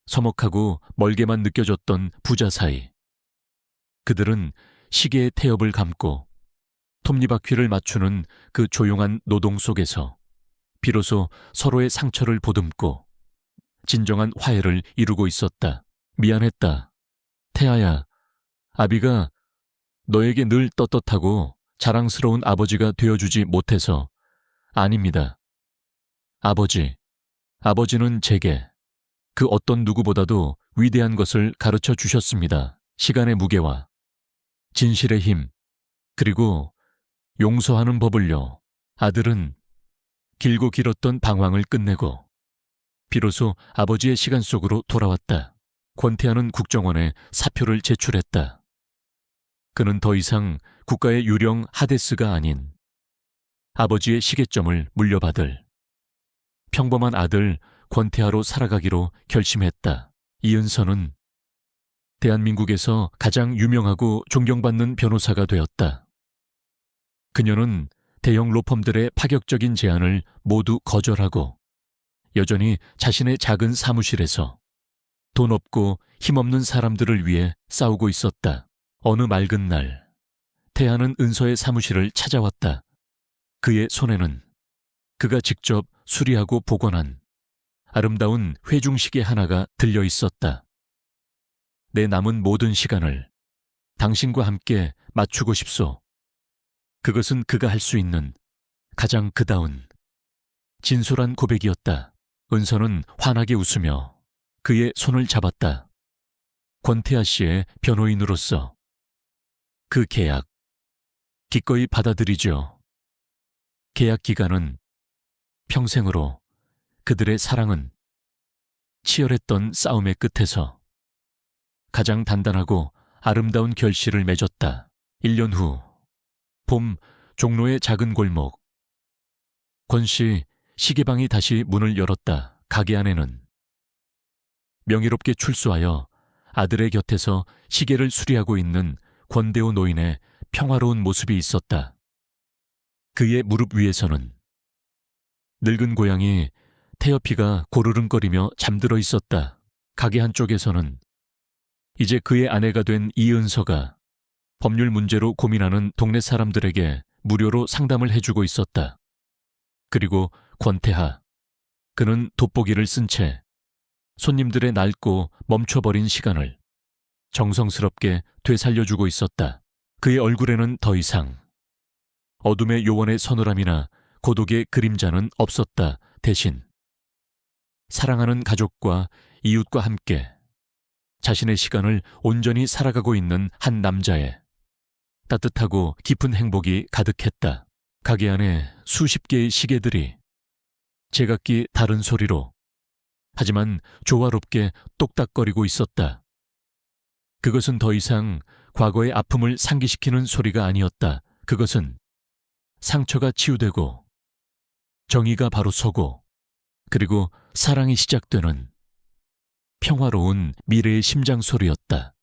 서먹하고 멀게만 느껴졌던 부자 사이. 그들은 시계의 태엽을 감고 톱니바퀴를 맞추는 그 조용한 노동 속에서 비로소 서로의 상처를 보듬고 진정한 화해를 이루고 있었다. 미안했다. 태아야, 아비가 너에게 늘 떳떳하고 자랑스러운 아버지가 되어주지 못해서. 아닙니다. 아버지는 제게 그 어떤 누구보다도 위대한 것을 가르쳐 주셨습니다. 시간의 무게와 진실의 힘, 그리고 용서하는 법을요. 아들은 길고 길었던 방황을 끝내고 비로소 아버지의 시간 속으로 돌아왔다. 권태하는 국정원에 사표를 제출했다. 그는 더 이상 국가의 유령 하데스가 아닌 아버지의 시계점을 물려받을 평범한 아들 권태하로 살아가기로 결심했다. 이은서는 대한민국에서 가장 유명하고 존경받는 변호사가 되었다. 그녀는 대형 로펌들의 파격적인 제안을 모두 거절하고 여전히 자신의 작은 사무실에서 돈 없고 힘없는 사람들을 위해 싸우고 있었다. 어느 맑은 날, 태하는 은서의 사무실을 찾아왔다. 그의 손에는 그가 직접 수리하고 복원한 아름다운 회중시계 하나가 들려 있었다. 내 남은 모든 시간을 당신과 함께 맞추고 싶소. 그것은 그가 할 수 있는 가장 그다운 진솔한 고백이었다. 은서는 환하게 웃으며 그의 손을 잡았다. 권태아 씨의 변호인으로서 그 계약 기꺼이 받아들이죠. 계약 기간은 평생으로, 그들의 사랑은 치열했던 싸움의 끝에서 가장 단단하고 아름다운 결실을 맺었다. 1년 후 봄, 종로의 작은 골목. 권 씨 시계방이 다시 문을 열었다. 가게 안에는 명예롭게 출소하여 아들의 곁에서 시계를 수리하고 있는 권대호 노인의 평화로운 모습이 있었다. 그의 무릎 위에서는 늙은 고양이 태엽이가 고르릉거리며 잠들어 있었다. 가게 한쪽에서는 이제 그의 아내가 된 이은서가 법률 문제로 고민하는 동네 사람들에게 무료로 상담을 해주고 있었다. 그리고 권태하, 그는 돋보기를 쓴 채 손님들의 낡고 멈춰버린 시간을 정성스럽게 되살려주고 있었다. 그의 얼굴에는 더 이상 어둠의 요원의 서늘함이나 고독의 그림자는 없었다. 대신 사랑하는 가족과 이웃과 함께 자신의 시간을 온전히 살아가고 있는 한 남자의 따뜻하고 깊은 행복이 가득했다. 가게 안에 수십 개의 시계들이 제각기 다른 소리로, 하지만 조화롭게 똑딱거리고 있었다. 그것은 더 이상 과거의 아픔을 상기시키는 소리가 아니었다. 그것은 상처가 치유되고 정의가 바로 서고 그리고 사랑이 시작되는 평화로운 미래의 심장 소리였다.